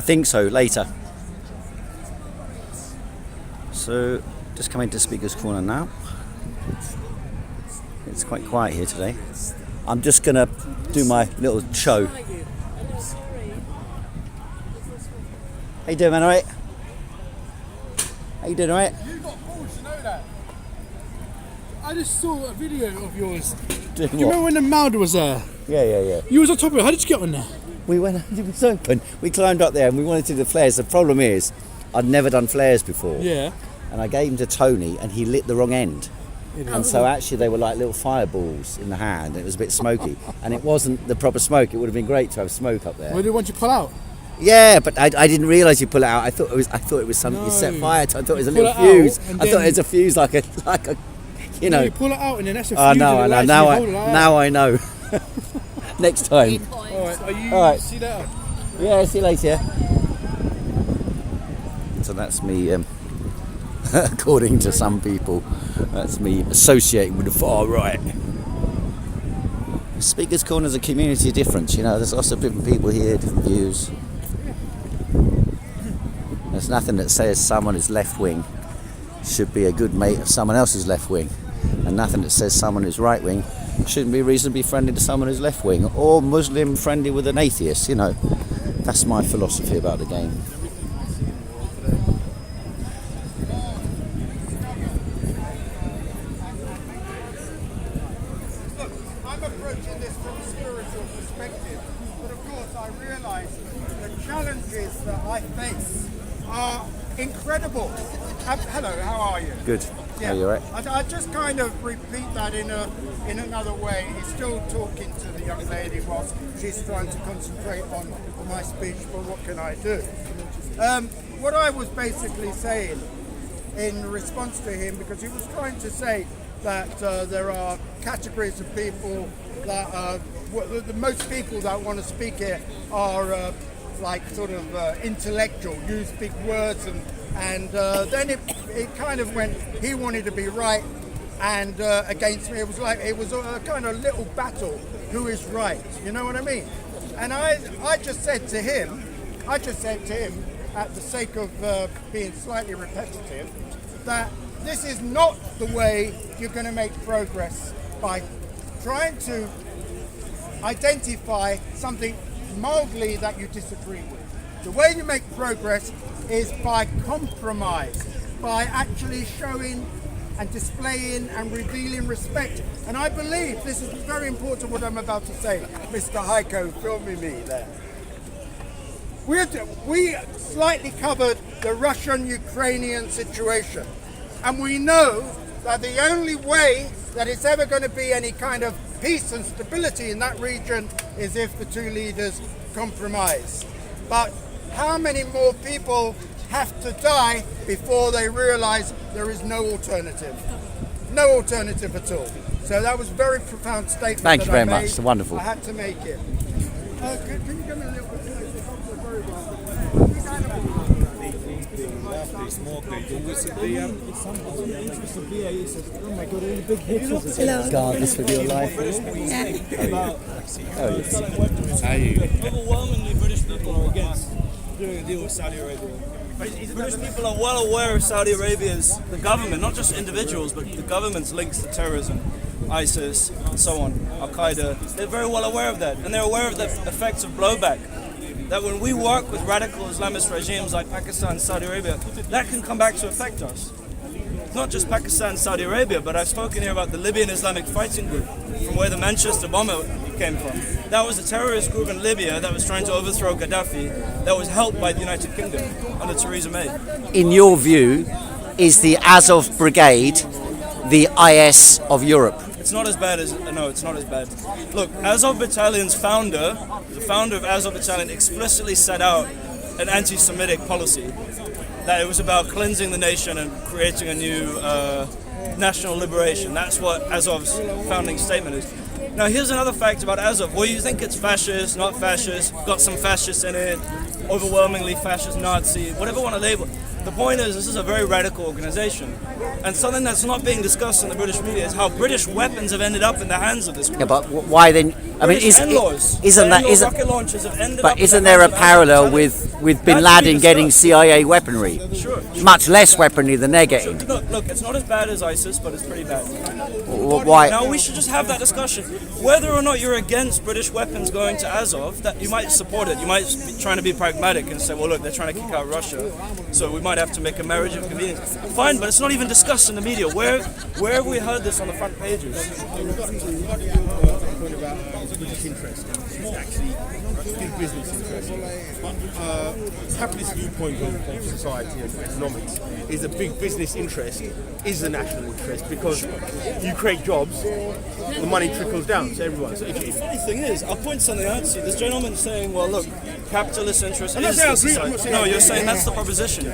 I think so, later. So, just coming to Speaker's Corner now. It's quite quiet here today. I'm just going to do my little show. How you doing, man? All right? How you doing, all right? You got balls, you know that. I just saw a video of yours. Do you remember when the Mauder was there? Yeah. You was on top of it. How did you get on there? We went, it was open. We climbed up there and we wanted to do the flares. The problem is, I'd never done flares before. Yeah. And I gave them to Tony and he lit the wrong end. And so actually they were like little fireballs in the hand. It was a bit smoky. And it wasn't the proper smoke. It would have been great to have smoke up there. Well, did you pull out? Yeah, but I didn't realise you pull it out. I thought it was something you set fire to. I thought it was a little fuse. I thought it was a fuse like a you know. No, you pull it out and then that's a fuse. Oh no, now I know. Next time. Alright, All right. See that? Yeah, see you later. So that's me, according to some people, that's me associating with the far right. Speaker's Corner is a community of difference, you know, there's lots of different people here, different views. There's nothing that says someone who's left wing should be a good mate of someone else's left wing, and nothing that says someone who's right wing shouldn't be reasonably friendly to someone who's left wing, or Muslim friendly with an atheist, you know. That's my philosophy about the game. I'm approaching this from a spiritual perspective, but of course I realise the challenges that I face are incredible. Hello, how are you? Good. Yeah. Are you right? I just kind of repeat that in another way. He's still talking to the young lady whilst she's trying to concentrate on my speech, but what can I do? What I was basically saying in response to him, because he was trying to say that there are categories of people that the most people that want to speak here are like sort of intellectual, use big words, and then it kind of went, he wanted to be right and against me. It was like, it was a kind of little battle, who is right, you know what I mean? And I just said to him, at the sake of being slightly repetitive, that this is not the way you're going to make progress, by trying to identify something mildly that you disagree with. The way you make progress is by compromise, by actually showing and displaying and revealing respect. And I believe this is very important, what I'm about to say. Mr. Heiko filming me there. We slightly covered the Russian-Ukrainian situation. And we know that the only way that it's ever going to be any kind of peace and stability in that region is if the two leaders compromise. But how many more people have to die before they realise there is no alternative? No alternative at all. So that was a very profound statement. Thank you very much. It's wonderful. I had to make it. Can you give me a little bit closer? Very well. Regardless of your life. How are you? Overwhelmingly, British people are against doing a deal with Saudi Arabia. British people are well aware of Saudi Arabia's, the government, not just individuals, but the government's links to terrorism, ISIS, and so on, Al-Qaeda. They're very well aware of that, and they're aware of the effects of blowback. That when we work with radical Islamist regimes like Pakistan and Saudi Arabia, that can come back to affect us. Not just Pakistan and Saudi Arabia, but I've spoken here about the Libyan Islamic Fighting Group, from where the Manchester bomber came from. That was a terrorist group in Libya that was trying to overthrow Gaddafi, that was helped by the United Kingdom under Theresa May. In your view, is the Azov Brigade the IS of Europe? It's not as bad as, no, it's not as bad. Look, Azov Battalion's founder, the founder of Azov Battalion, explicitly set out an anti-Semitic policy, that it was about cleansing the nation and creating a new national liberation. That's what Azov's founding statement is. Now here's another fact about Azov. Well, you think it's fascist, not fascist, got some fascists in it, overwhelmingly fascist, Nazi, whatever you want to label. The point is, this is a very radical organization. And something that's not being discussed in the British media is how British weapons have ended up in the hands of this group. Yeah, but why then? I mean, rocket launchers have ended but up isn't in the there a hands of parallel Al-Qaeda. with Bin That's Laden being getting discussed. CIA weaponry? Sure. Much less weaponry than they're getting. Look, it's not as bad as ISIS, but it's pretty bad. Why? Now we should just have that discussion. Whether or not you're against British weapons going to Azov, that you might support it. You might be trying to be pragmatic and say, well, look, they're trying to kick out Russia, so we might have to make a marriage of convenience. Fine, but it's not even discussed in the media. Where have we heard this on the front pages? Point about British interest. It's actually big business interest. But capitalist viewpoint of society and economics is a big business interest is a national interest because you create jobs, the money trickles down to everyone. So The funny thing is, I'll point something out to you. This gentleman saying, well, look, capitalist interest I'm not is saying I the agree, I'm society. not saying No, I you're agree. saying that's the proposition.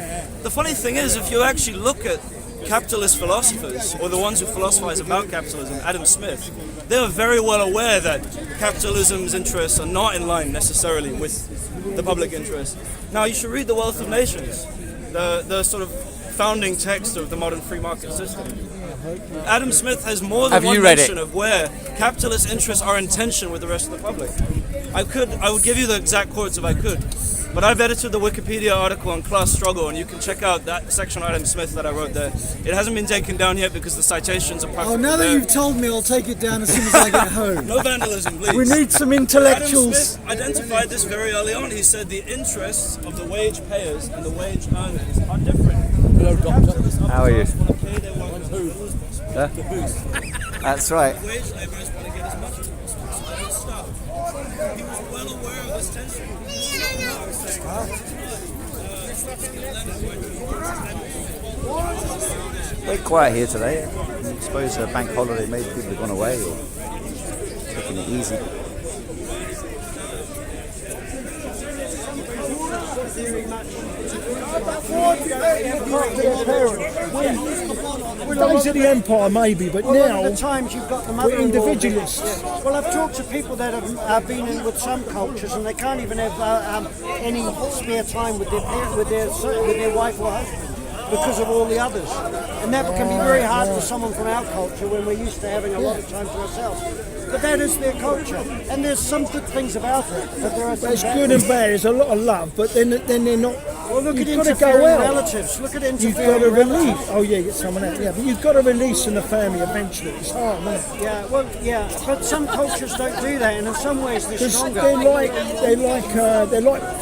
The funny thing is, if you actually look at capitalist philosophers, or the ones who philosophize about capitalism, Adam Smith, they are very well aware that capitalism's interests are not in line necessarily with the public interest. Now, you should read The Wealth of Nations, the sort of founding text of the modern free market system. Adam Smith has more than Have you one read mention it? of where capitalist interests are in tension with the rest of the public. I would give you the exact quotes if I could, but I've edited the Wikipedia article on class struggle, and you can check out that section on Adam Smith that I wrote there. It hasn't been taken down yet because the citations are practically Oh, now that there. you've told me, I'll take it down as soon as I get home. No vandalism, please. We need some Adam intellectuals. Smith identified this very early on. He said the interests of the wage payers and the wage earners are different. Hello, doctor. How are you? The boost. That's right. Wage laborers want to get as much as possible. So that stuff. He was well aware of this tension. Very quiet here today. I suppose a bank holiday, maybe people have gone away or taking it easy. Days of the Empire, maybe, but Well, a lot now of the times you've got the we're mother-in-law. individualists. Well, I've talked to people that have been in with some cultures, and they can't even have any spare time with their wife or husband because of all the others, and that can be very hard for someone from our culture when we're used to having a lot of time to ourselves. But that is their culture, and there's some good things about it. But there are some It's bad good things. and bad. There's a lot of love, but then they're not. Well, look at You've got to interfering go out. relatives. Look at You've interfering got to relatives. release. Oh yeah, get someone out. Yeah, but you've got to release in the family eventually. It's hard, man. Yeah, well, yeah, but some cultures don't do that, and in some ways they're Because stronger. they're like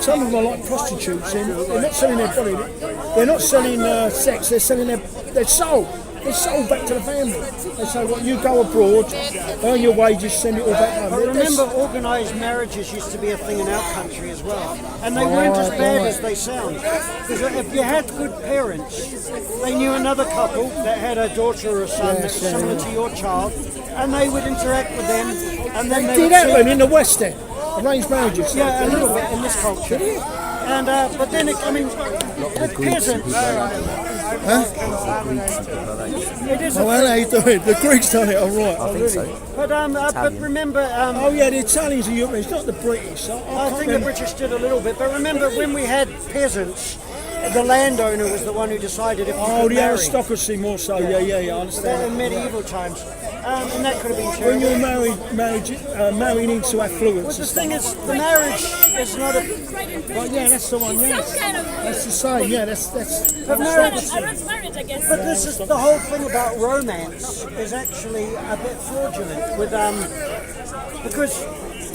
some of them are like prostitutes. They're not selling their body. They're not selling sex. They're selling their soul. They're sold back to the family. They say, well, you go abroad, earn your wages, send it all back home. But remember, organised marriages used to be a thing in our country as well, and they weren't as bad as they sound. Because if you had good parents, they knew another couple that had a daughter or a son Yes, yeah, similar to your child, and they would interact with them, and then they Did would happen in the West End, arranged marriages. yeah, a little bit in this culture. And but then I mean, the peasants. It is Oh, how you doing? The Greeks done it, all right. I think so. but remember. Oh yeah, the Italians and Europeans, not the British. I think the British did a little bit, but remember when we had peasants, the landowner was the one who decided if you Oh, could the marry. aristocracy more so. Yeah, I That understand. in medieval times, and that could have been When true. you're marrying into affluence. But the thing is, the marriage is not a. Well, yeah, that's the one. Yeah, that's the same. Yeah, that's. But marriage, Arranged marriage, I guess. but this is the whole thing about romance is actually a bit fraudulent with because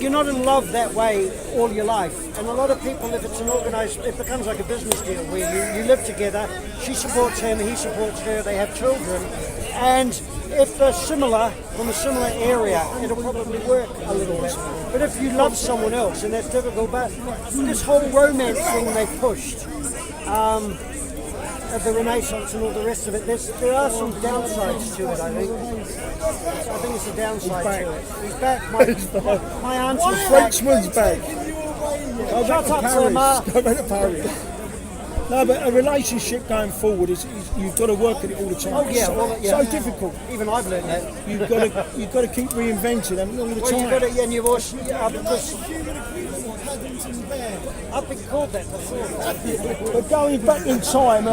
you're not in love that way all your life, and a lot of people, if it's an organised, it becomes like a business deal where you live together. She supports him, he supports her. They have children, and if they're similar from a similar area, it'll probably work a little bit. But if you love someone else, and that's difficult. But this whole romance thing they pushed. Of the Renaissance and all the rest of it, there are some downsides to it, I think. I think it's a downside to it. He's back. My aunt is back. Frenchman's back. Go back Shut to up, Paris. Sir Ma. Go back to Paris. No, but a relationship going forward is you've got to work at it all the time. Oh yeah, So difficult. Even I've learned that. You've got to keep reinventing them all the Well, time. you've got to, and you've also because I've been called that before. But going back in time,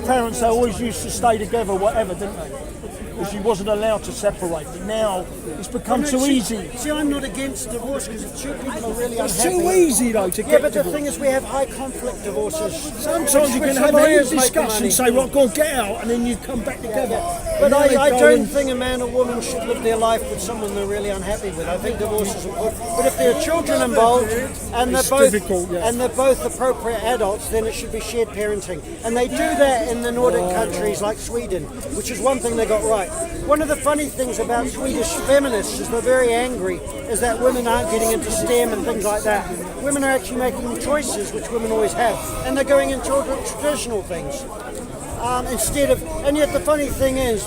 parents, they always used to stay together, whatever, didn't they? Because you wasn't allowed to separate. But now it's become too easy. See, I'm not against divorce because two people are really It's unhappy. too easy though to Yeah, get but the divorced. thing is, we have high conflict divorces. Sometimes you can have a discussion, say, right, go and get out, and then you come back together. But And then they I go don't and- think a man or woman should live their life with someone they're really unhappy with. I think divorce is important. But if there are children involved and It's they're both difficult, yeah. and they're both appropriate adults, then it should be shared parenting. And they do that in the Nordic countries like Sweden, which is one thing they got right. One of the funny things about Swedish feminists is they're very angry is that women aren't getting into STEM and things like that. Women are actually making choices, which women always have, and they're going into traditional things. Instead of, and yet the funny thing is,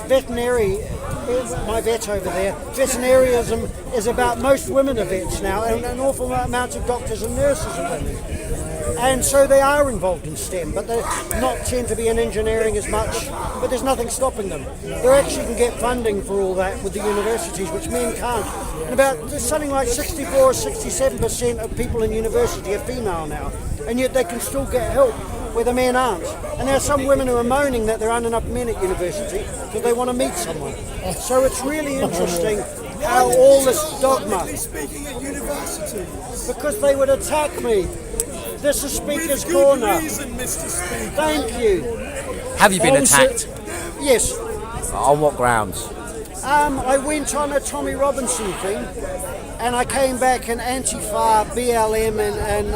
my vet over there, veterinarianism is about most women are vets now, and an awful amount of doctors and nurses are women. And so they are involved in STEM, but they not tend to be in engineering as much, but there's nothing stopping them. They actually can get funding for all that with the universities, which men can't. And there's something like 64 or 67% of people in university are female now, and yet they can still get help where the men aren't. And there are some women who are moaning that there aren't enough men at university because they want to meet someone. So it's really interesting how all this dogma, Speaking at university. because they would attack me. This is Speaker's Corner. Mr. Speaker. Thank you. Have you been attacked? Yes. On what grounds? I went on a Tommy Robinson thing, and I came back in Antifa, BLM, and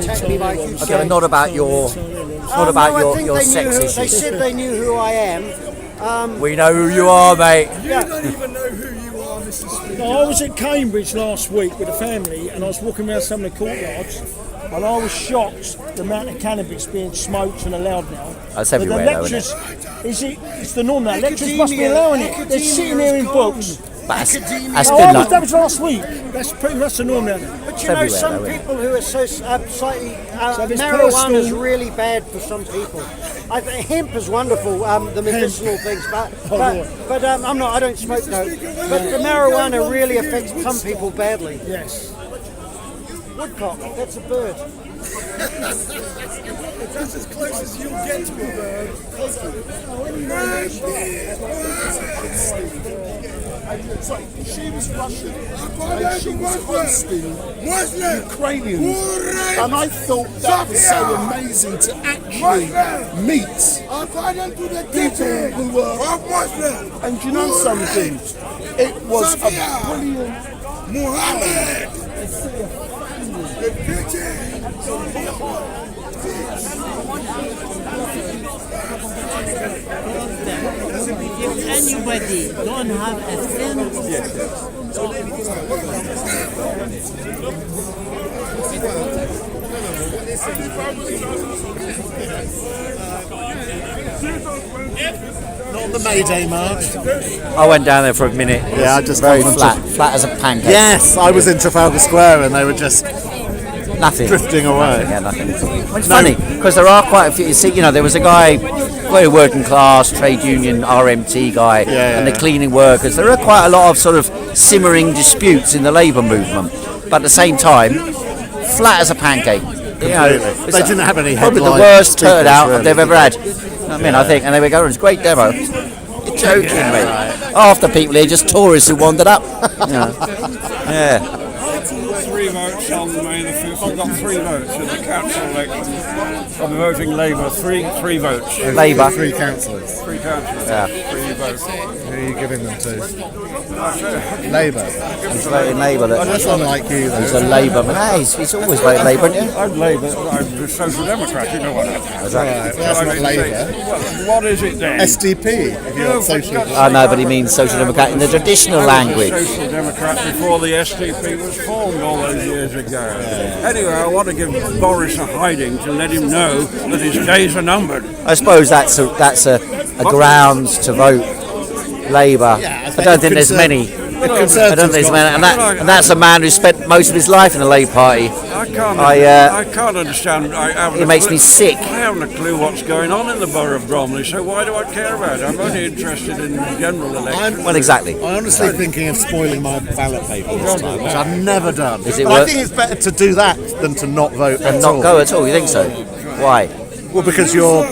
attacked me like you Okay, say. but not about your, not about I think your they sex knew issues. They said they knew who I am. We know who you are, mate. You don't even know who you are, Mr. Speaker. No, I was at Cambridge last week with a family, and I was walking around some of the courtyards, and I was shocked the amount of cannabis being smoked and allowed now. That's But everywhere, the though, isn't lecturers, it's the norm now. Lecturers must be allowing it. They're sitting there in books. But that's No, been that like, was last week. That's pretty much the norm now. But you know, everywhere, some though, isn't it? people who are so slightly it's marijuana is personal. really bad for some people. I think hemp is wonderful, the medicinal things, but I'm not. I don't smoke though. But the marijuana really affects some people badly. Yes. Woodcock, that's a bird. That's as close as you'll get to a bird. She was Russian and she was hosting Ukrainians, and I thought that was so amazing to actually meet people who were. And you know something? It was a brilliant. If anybody don't have a sense, Not the May Day march. I went down there for a minute. It Yeah, I was just very come from flat as a pancake. Yes, I was in Trafalgar Square and they were just Nothing. drifting away. Yeah, nothing. It's funny because there are quite a few. You see, there was a guy, very working class, trade union, RMT guy, and the cleaning workers. There are quite a lot of sort of simmering disputes in the labour movement, but at the same time, flat as a pancake. It's They didn't have any probably the headline worst speakers, turnout really, they've ever did had. I think, and they were going, it's a great demo. You're joking me. Half the people here just tourists who wandered up. Yeah. 3 votes on May the 5th. We've got 3 votes in the council election. I'm voting Labour. 3 votes. Labour. 3 councillors. 3 councillors. Yeah. 3 votes. Who are you giving them to? Labour. He's voting Labour. That's unlike you, though. He's a Labour man. He's always voted Labour, isn't he? I'm Labour. I'm a Social Democrat. You know what I mean. Right, well, that's not Labour. What is it then? SDP, if you're on social. Oh no, but he means Social Democrat in the traditional language. Social Democrat before the SDP was formed all those years ago. Anyway, I want to give Boris a hiding to let him know that his days are numbered. I suppose that's a grounds to vote Labour. I don't think there's many. I don't think there's many, and that's a man who spent most of his life in the Labour Party. I can't understand. It makes me sick. I haven't a clue what's going on in the borough of Bromley, so why do I care about it? I'm only interested in general elections. Well, exactly. I'm honestly thinking of spoiling my ballot paper this time, which I've never done. Is it but I think it's better to do that than to not vote and at not all. go at all? You think so? Why? Well, because you're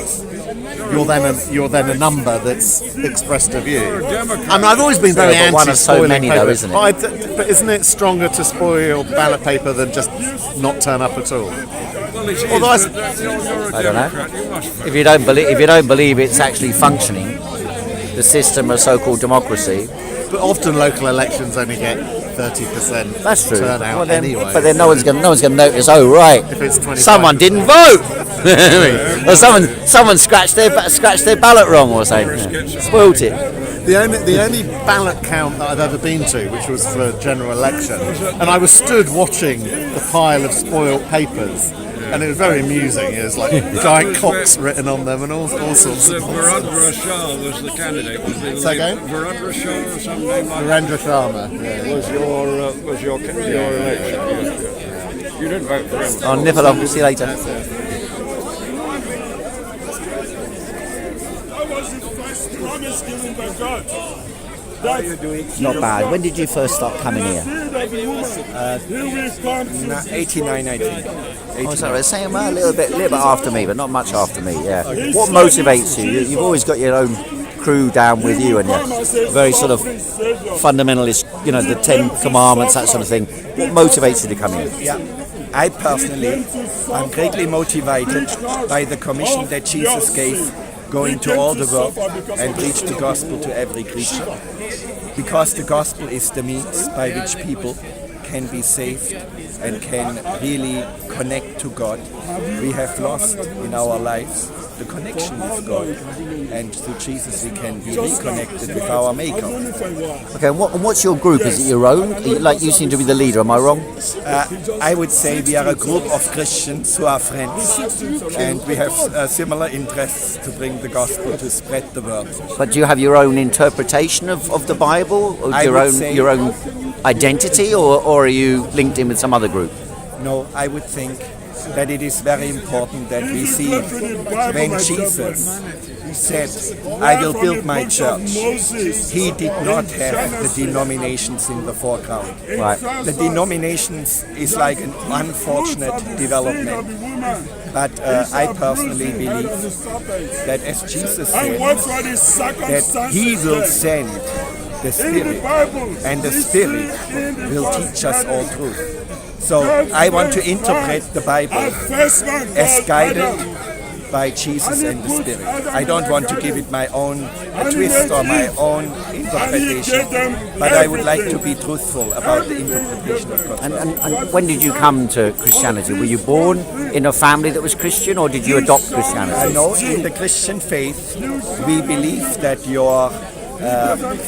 then a number that's expressed a view. I mean, I've always been very but one of so anti-spoiling many, paper, though, isn't it? but isn't it stronger to spoil your ballot paper than just not turn up at all? Although I don't know. If you don't believe it's actually functioning, the system of so-called democracy. But often local elections only get 30% That's true. turnout anyway. But then no one's going to notice. Oh right, If it's 25%. someone didn't vote, or someone scratched their ballot wrong or something. Yeah. Spoilt it. The only ballot count that I've ever been to, which was for a general election, and I was stood watching the pile of spoiled papers, and it was very amusing. It was like giant cocks written on them and all sorts of Virendra Shah was the candidate. Virendra Shah or something like that. Virendra Sharma. Yeah. Was your election? Yeah. You didn't vote for him. I'll nip along. See you later. That was the first promise given by God. How are you doing? Not bad. When did you first start coming here? 89, 90. Oh, sorry, saying a little bit after me, but not much after me. Yeah. What motivates you? You've always got your own crew down with you, and you're very sort of fundamentalist. You know, the 10 Commandments, that sort of thing. What motivates you to come here? Yeah. I personally am greatly motivated by the commission that Jesus gave, going to all the world and preach the gospel to every creature. Because the gospel is the means by which people can be saved and can really connect to God. We have lost in our lives the connection with God, and through Jesus we can be reconnected with our Maker. Okay, and what's your group? Is it your own? Like, you seem to be the leader, am I wrong? I would say we are a group of Christians who are friends, and we have similar interests to bring the gospel, to spread the word. But do you have your own interpretation of the Bible, or your own identity, or are you linked in with some other group? No, I would think that it is very important that we see when Jesus said, I will build my church, he did not have the denominations in the foreground. Right. The denominations is like an unfortunate development. But I personally believe that as Jesus said, that he will send the Spirit, and the Spirit will teach us all truth. So I want to interpret the Bible as guided by Jesus and the Spirit. I don't want to give it my own twist or my own interpretation, but I would like to be truthful about the interpretation of God. And when did you come to Christianity? Were you born in a family that was Christian, or did you adopt Christianity? No, in the Christian faith, we believe that your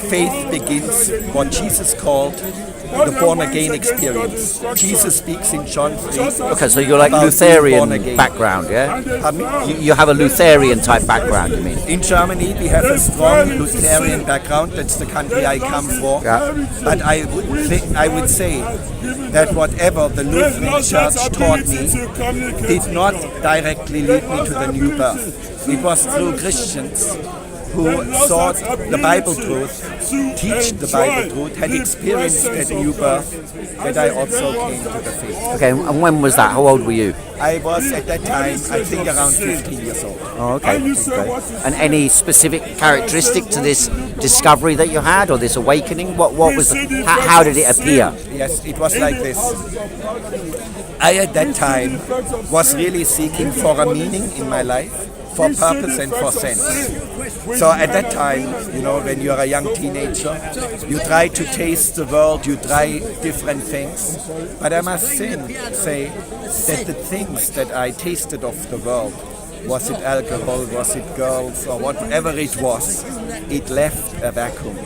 faith begins what Jesus called the born-again experience. Jesus speaks in John 3. Okay, so you're like Lutheran background, yeah? Pardon me? You have a Lutheran type background, you mean? In Germany, we have a strong Lutheran background. That's the country I come from. Yeah. But I would say that whatever the Lutheran Church taught me did not directly lead me to the new birth. It was through Christians who sought the Bible truth, teach the Bible truth, had experienced that new birth, that I also came to the faith. Okay, and when was that? How old were you? I was at that time, I think, around 15 years old. Oh, okay. And any specific characteristic to this discovery that you had, or this awakening? What was? How did it appear? Yes, it was like this. I at that time was really seeking for a meaning in my life, for purpose and for sense. So at that time, you know, when you're a young teenager, you try to taste the world, you try different things. But I must say that the things that I tasted of the world, was it alcohol, was it girls, or whatever it was, it left a vacuum.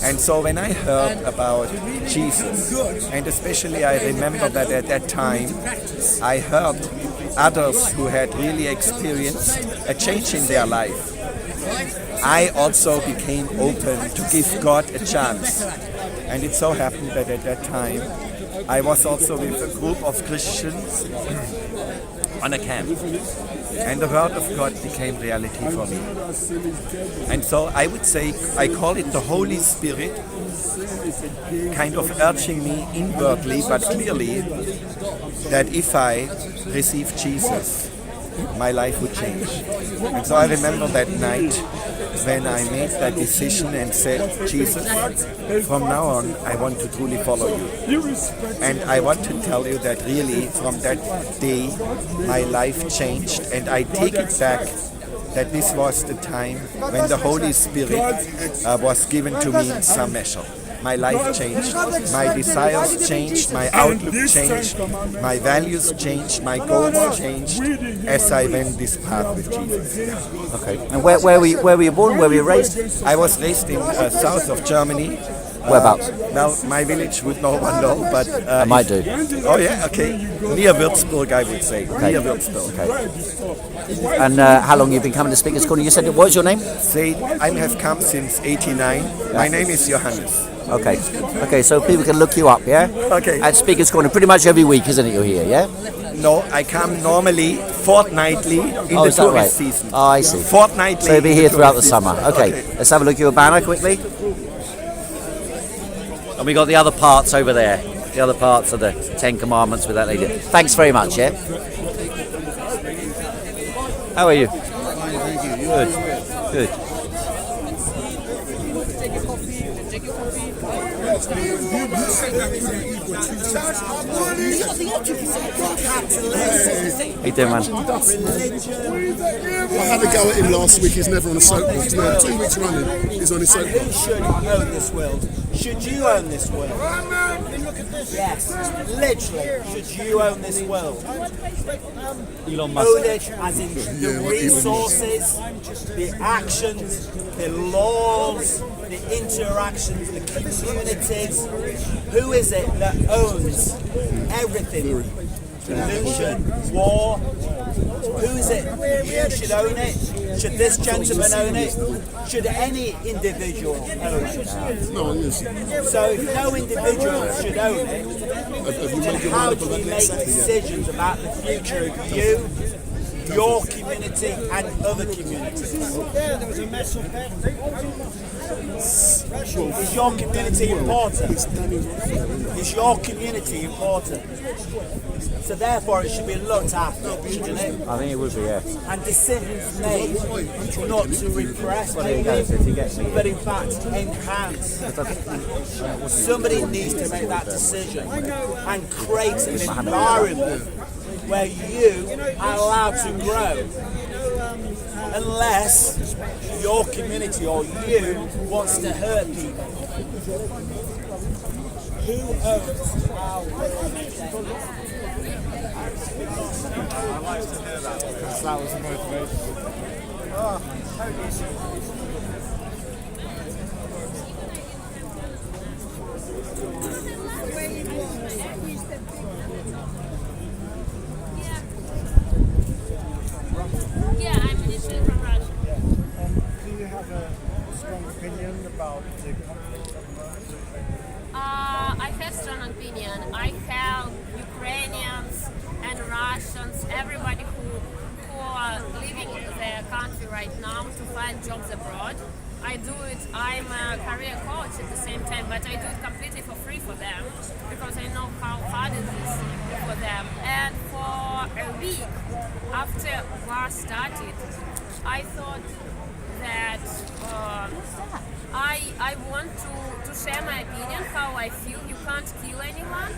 And so when I heard about Jesus, and especially I remember that at that time, I heard others who had really experienced a change in their life. I also became open to give God a chance. And it so happened that at that time, I was also with a group of Christians on a camp. And the Word of God became reality for me. And so I would say, I call it the Holy Spirit, kind of urging me inwardly, but clearly, that if I receive Jesus, my life would change. And so I remember that night when I made that decision and said, Jesus, from now on, I want to truly follow you. And I want to tell you that really, from that day, my life changed. And I take it back that this was the time when the Holy Spirit was given to me in some measure. My life changed, my desires changed, my outlook changed, my values changed, my goals changed as I went this path with Jesus. Okay. And where were you born? Where were you raised? I was raised in south of Germany. Whereabouts? Well, my village would no one know, but... I might do. Oh yeah, okay. Near Würzburg, I would say. Okay. Near Würzburg. Okay. And how long have you been coming to Speakers Corner? You said, what was your name? I have come since '89. My name is Joannes. Okay. Okay, so people can look you up, yeah? Okay. At Speakers Corner, pretty much every week, isn't it, you're here, yeah? No, I come normally fortnightly in the tourist season. Oh, I see. Fortnightly. So you'll be here throughout the summer. Okay. Let's have a look at your banner quickly. And we got the other parts over there. The other parts of the Ten Commandments with that lady. Thanks very much, yeah? How are you? Good. Good. How you doing, man? I had a go at him last week. He's never on a soapbox. Now 2 weeks running, he's on his soapbox. Who should own this world? Should you own this world? Yes, literally. Should you own this world? Elon Musk. Own it as in the resources, the actions, the laws, the interactions, the communities. Who is it that owns everything? Pollution, war. Who is it? You should own it. Should this gentleman own it? Should any individual own it? No, yes. So if no individual should own it, then how do you make decisions about the future of you, your community and other communities? Is your community important? Is your community important? So therefore it should be looked after, shouldn't it? I think it would be, yeah. And decisions made not to repress people, but in fact enhance. Somebody needs to make that decision and create an environment where you are allowed to grow. Unless your community or you wants to hurt people. Who owns our world? I like to hear that because that was the motivation. Yeah, I'm initially from Russia. Do you have a strong opinion about the conflict at the moment? I have strong opinion. I have Ukrainians and Russians, everybody who are leaving their country right now to find jobs abroad. I do it, I'm a career coach at the same time, but I do it completely for free for them because I know how hard it is for them. And for a week after war started, I thought that I want to share my opinion, how I feel. You can't kill anyone,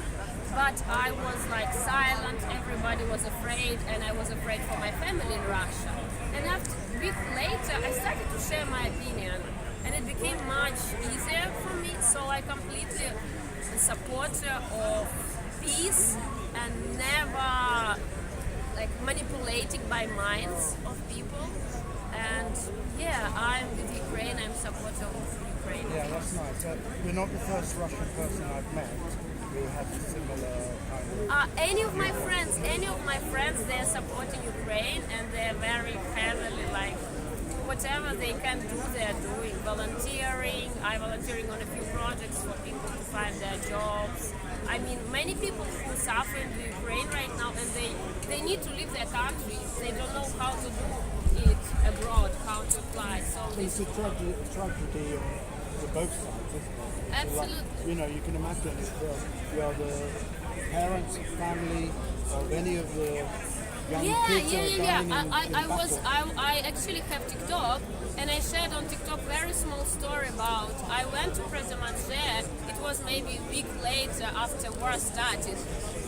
but I was like silent, everybody was afraid, and I was afraid for my family in Russia. And after a week later, I started to share my opinion, and it became much easier for me, so I completely a supporter of peace and never like manipulating by minds of people. And yeah, I'm with Ukraine, I'm supporter of Ukraine. Yeah, that's nice. You're not the first Russian person I've met who has a similar kind of... Any of my friends, they're supporting Ukraine and they're very heavily like whatever they can do, they're doing. Volunteering, I'm volunteering on a few projects for people to find their jobs. I mean, many people who suffer in the Ukraine right now, and they need to leave their country. They don't know how to do it abroad, how to apply. So It's a tragedy for both sides, isn't it? Absolutely. Like, you know, you can imagine if you're the parents, family, of any of the young kids that are dying in battle. I actually have TikTok, and I shared on TikTok very small story about I went to Prezimanche. It was maybe a week later after war started,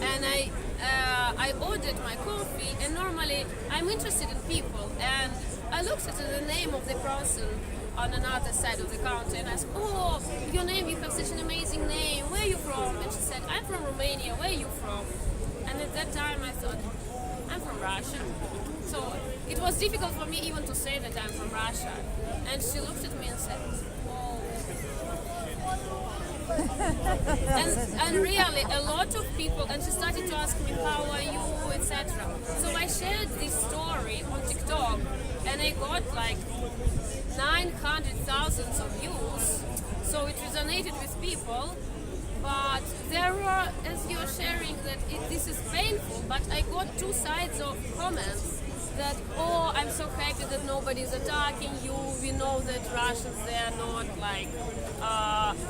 and I ordered my coffee. And normally I'm interested in people, and I looked at the name of the person on another side of the counter, and I asked, "Oh, your name! You have such an amazing name. Where are you from?" And she said, "I'm from Romania. Where are you from?" And at that time I thought, I'm from Russia. So it was difficult for me even to say that I'm from Russia. And she looked at me and said, "Oh." and really a lot of people, and she started to ask me, "How are you?" etc. So I shared this story on TikTok, and I got like 900,000 views. So it resonated with people. But there were, as you're sharing, that this is painful, but I got two sides of comments that, "Oh, I'm so happy that nobody's attacking you. We know that Russians, they're not like,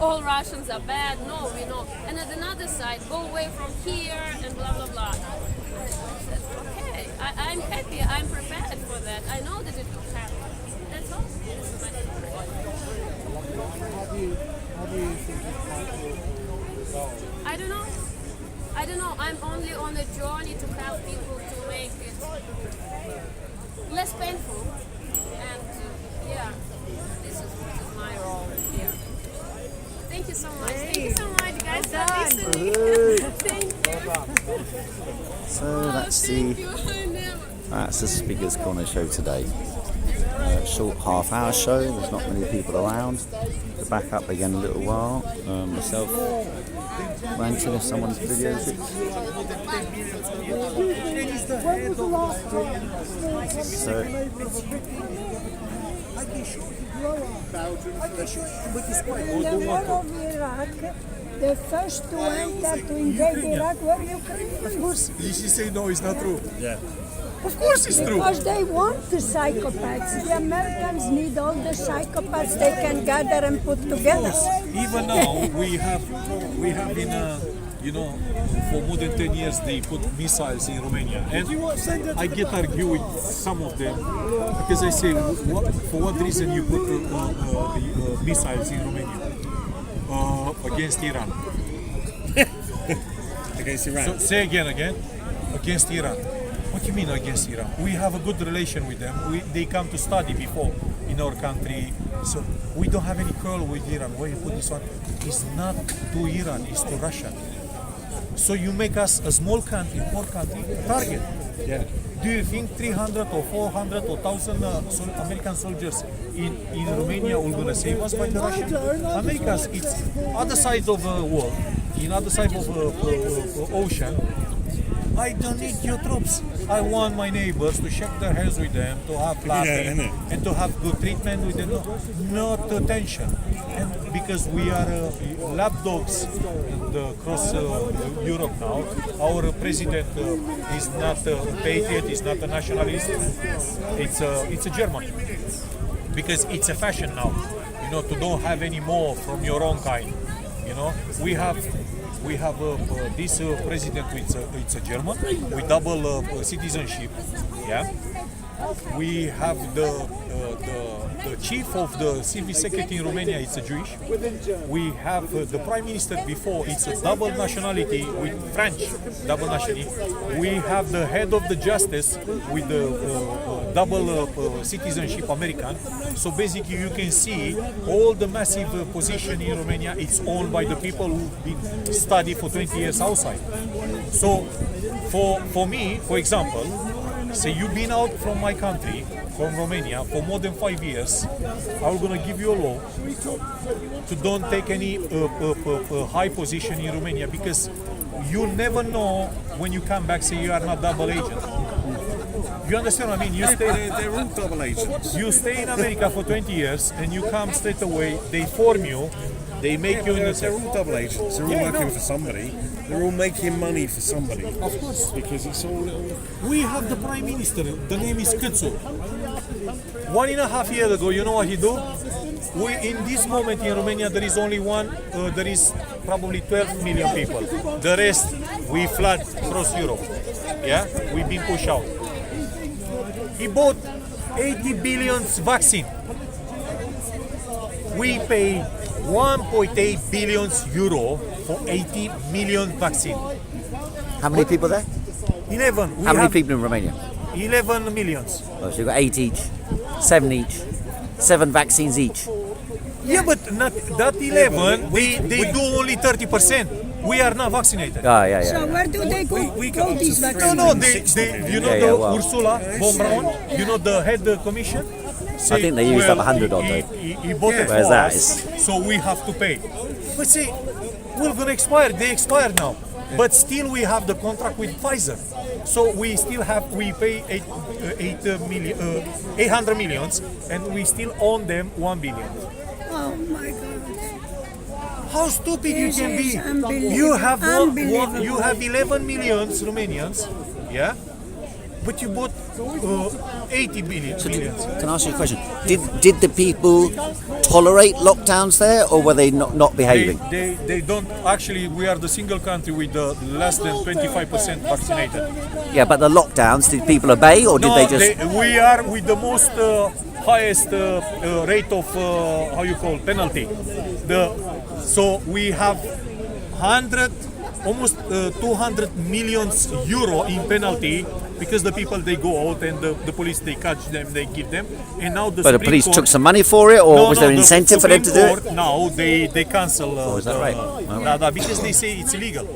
all Russians are bad. No, we know." And at another side, "Go away from here," and blah, blah, blah. I said, okay, I'm happy, I'm prepared for that. I know that it will happen. That's all. This is my story. How do you think it might resolve? I don't know. I'm only on a journey to help people to make it less painful. And yeah, this is my role here. Thank you so much. Thank you so much, guys, for listening. Thank you. So that's the Speaker's Corner show today. Short half-hour show. There's not many people around. We're back up again in a little while. Myself, ranting if someone's videos it. So In the war of Iraq, the first to enter to invade Iraq were Ukrainians. Of course, you say no, it's not true. Yeah. Of course it's true. Because they want the psychopaths. The Americans need all the psychopaths they can gather and put together. Even now, we have been, for more than 10 years they put missiles in Romania. And I get argue with some of them because I say, for what reason you put missiles in Romania? Against Iran. Against Iran? So, say again. Against Iran. What do you mean against Iran? We have a good relation with them. They come to study before in our country. So we don't have any quarrel with Iran. Why you put this one? It's not to Iran, it's to Russia. So you make us a small country, poor country, target. Yeah. Do you think 300 or 400 or 1,000 American soldiers in Romania are going to save us by the Russians? Americans, it's other side of the world, in other side of the ocean. I don't need your troops. I want my neighbors to shake their hands with them, to have laughing, and to have good treatment with them, not attention. And because we are lapdogs across Europe now, our president is not a patriot, is not a nationalist. It's a German. Because it's a fashion now, to don't have any more from your own kind. We have this president, it's a German, with double citizenship. Yeah, we have the chief of the civil secretary in Romania. It's a Jewish. We have the prime minister before. It's a double nationality with French double nationality. We have the head of the justice with the double citizenship American. So basically, you can see all the massive position in Romania. It's owned by the people who've been studied for 20 years outside. So for me, for example, say you've been out from my country, from Romania, for more than 5 years, I'm going to give you a law to don't take any high position in Romania, because you never know when you come back, say you are not double agent. You understand what I mean? You stay. They're all double agents. You stay in America for 20 years and you come straight away. They form you. They make you innocent. They're all double agents. They're all working for somebody. They're all making money for somebody. Of course. Because it's all little... We have the Prime Minister. The name is Câțu. 1.5 years ago, you know what he do? In this moment in Romania, there is only one. There is probably 12 million people. The rest, we flood across Europe. Yeah, we've been pushed out. He bought 80 billion vaccine. We pay 1.8 billion euro for 80 million vaccine. How many people there? 11. How many people in Romania? 11 millions. Oh, so you've got 8 each, 7 each, 7 vaccines each. Yeah, but not that 11. They do only 30%. We are not vaccinated. Oh, yeah. So where do they go these vaccines? No, you know Ursula von Braun, you know the head commission? I think they used up 100 odd though. He bought it Whereas for that us, so we have to pay. But see, we're gonna expire. They expire now. But still we have the contract with Pfizer. So we still have, we pay 800 millions and we still own them 1 billion. Oh my God. How stupid This you can is be. unbelievable. You have Unbelievable. you have 11 millions Romanians, yeah? But you bought 80 billion. Can I ask you a question? Did the people tolerate lockdowns there, or were they not behaving? They don't. Actually, we are the single country with less than 25% vaccinated. Yeah, but the lockdowns, did people obey, or did they just... We are with the most highest rate of, how you call, penalty. So we have almost 200 million euro in penalty because the people, they go out and the police, they catch them, they give them, and now the But the Supreme police Court, took some money for it, or was there an incentive for them to do it? Now they cancel. Is that right? Because they say it's illegal.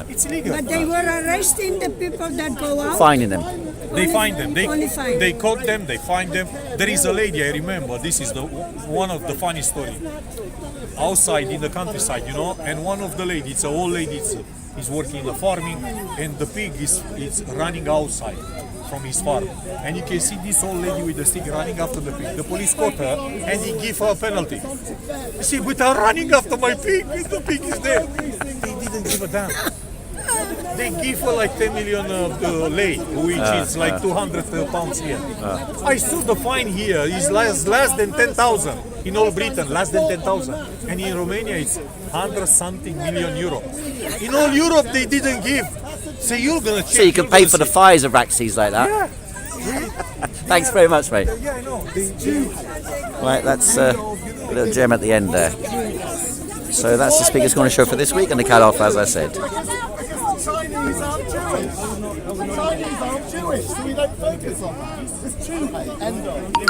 It's illegal. But they were arresting the people that go out? Fining them. They find them. Only fine. They caught them. They find them. There is a lady, I remember. This is one of the funny story. Outside in the countryside, you know, and one of the ladies, it's an old lady, is working in the farming, and the pig is running outside from his farm, and you can see this old lady with the stick running after the pig. The police caught her, and he gave her a penalty. You see, but I'm running after my pig, and the pig is there. They didn't give a damn. They give her like 10 million lei, which is like 200 pounds here. I saw the fine here is less than 10,000 in all Britain, less than 10,000, and in Romania it's 100 something million euro. In all Europe they didn't give. So you're gonna check. So you can pay for the Pfizer vaccines like that? Yeah. Thanks very much, mate. Yeah, I know. Right, that's a little gem at the end there. So that's the Speaker's Corner show for this week, and the cut-off, as I said. Chinese aren't Jewish. Chinese aren't Jewish, so we don't focus on that. It's Jew hate. End of.